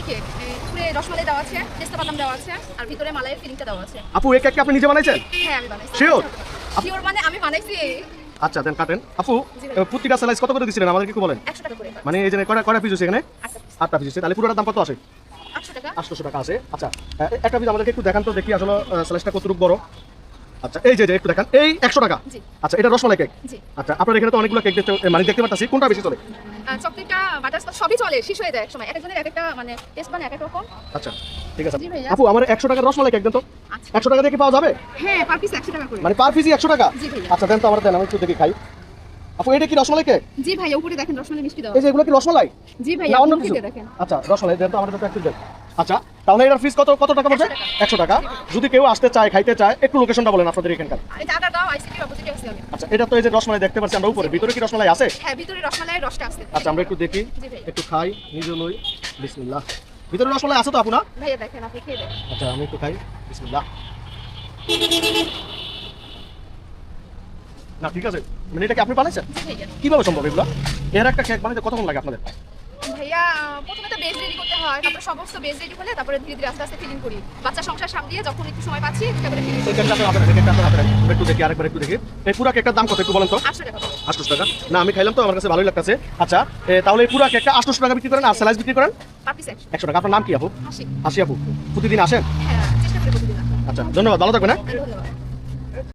Cake পুরো রসমালাই দেওয়া আছে, পেস্তা বাদাম দেওয়া আছে, আর ভিতরে মালাইয়ের ফিলিংটা দেওয়া আছে। আপু এই কেক কি আপনি নিজে বানাইছেন? হ্যাঁ আমি বানাইছি। Sure? শিওর মানে আমি বানাইছি। আচ্ছা দেন কাটেন। আপু প্রতিটা স্লাইস কত করে দিছিলেন আমাদেরকে একটু বলেন। 100 টাকা করে। মানে এই যে কয়টা পিস হচ্ছে এখানে? 8টা পিস হচ্ছে, তাহলে পুরোটার দাম কত আসে? 800 টাকা। 800 টাকা আছে। আচ্ছা একটা পিস আমাদেরকে একটু দেখান তো দেখি আসলে স্লাইসটা কতটুকু বড়। আচ্ছা এই যে একটু দেখান, এই 100 টাকা। জি। আচ্ছা এটা রসমালাই কেক। জি। আচ্ছা আপনার এখানে তো অনেকগুলো কেক দেখতে পাচ্ছি, কোনটা বেশি চলে? চকলেটটা বাটারস্কচ সবই চলে, শেষ হয়ে যায় এক সময়। একজনের এক একটা মানে টেস্ট বানায় এক এক রকম। আচ্ছা ঠিক আছে জি ভাইয়া। আপু আমার 100 টাকার রসমালাই কেক দেন তো। আচ্ছা। 100 টাকা দিয়ে কি পাওয়া যাবে? হ্যাঁ পার পিস 100 টাকা করে। মানে পার পিসই 100 টাকা? জি ভাইয়া। আচ্ছা দেন তো আমার দেন, আমি একটু দেখি খাই। আপু এটা কি রসমালাই কেক? জি ভাইয়া উপরে দেখেন রসমালাই মিষ্টি দেওয়া। এই যে এগুলো কি রসমালাই? জি না ভাইয়া অন্য উপরে কিছু? দেখেন। আচ্ছা রসমালাই দেন তো আমাদের একটু দেন। আচ্ছা তাহলে এটার ফিস কত টাকা পড়বে? 100 টাকা। যদি কেউ আসতে চায় খাইতে চায় একটু লোকেশনটা বলেন আপনাদের এখানকার। এটা আদা দাও আইসিটি অপোজিটে আছে আমি। আচ্ছা এটা তো এই যে রসমালাই দেখতে পাচ্ছি আমরা উপরে, ভিতরে কি রসমালাই আছে? হ্যাঁ ভিতরে রসমালাইয়ের রসটা আছে। আচ্ছা আমরা একটু দেখি, জি ভাই। একটু খাই, নিজে লই। বিসমিল্লাহ। ভিতরে রসমালাই আছে তো আপু না? ভাইয়া দেখেন আপনি খেয়ে দেখেন। আচ্ছা আমি একটু খাই। বিসমিল্লাহ। না ঠিক আছে, মানে এটা কি আপনি বানাইছেন? জি ভাইয়া। কিভাবে সম্ভব এগুলো? এর একটা কেক বানাইতে কতক্ষণ লাগে আপনাদের? ভাইয়া প্রথমে তো বেস রেডি করতে হয়, তারপর সমস্ত বেস রেডি করলে তারপরে ধীরে ধীরে আস্তে আস্তে ফিলিং করি। বাচ্চা সংসার সামলিয়ে যখন একটু সময় পাচ্ছি তারপরে ফিলিং এই কেকটা আপনার হাতে, কেকটা আপনার হাতে রাখেন। আমরা একটু দেখি, আরেকবার একটু দেখি। এই পুরো কেকটার দাম কত একটু বলেন তো? 800 টাকা করে। 800 টাকা। না আমি খাইলাম তো আমার কাছে ভালোই লাগতেছে। আচ্ছা তাহলে এই পুরো কেকটা 800 টাকা বিক্রি করেন আর স্লাইস বিক্রি করেন পার পিস 100। 100 টাকা। আপনার নাম কি আপু? হাসি। হাসি আপু। প্রতিদিন আসেন? হ্যাঁ চেষ্টা করে প্রতিদিন আসা। আচ্ছা ধন্যবাদ, ভালো থাকবেন হ্যাঁ। ধন্যবাদ।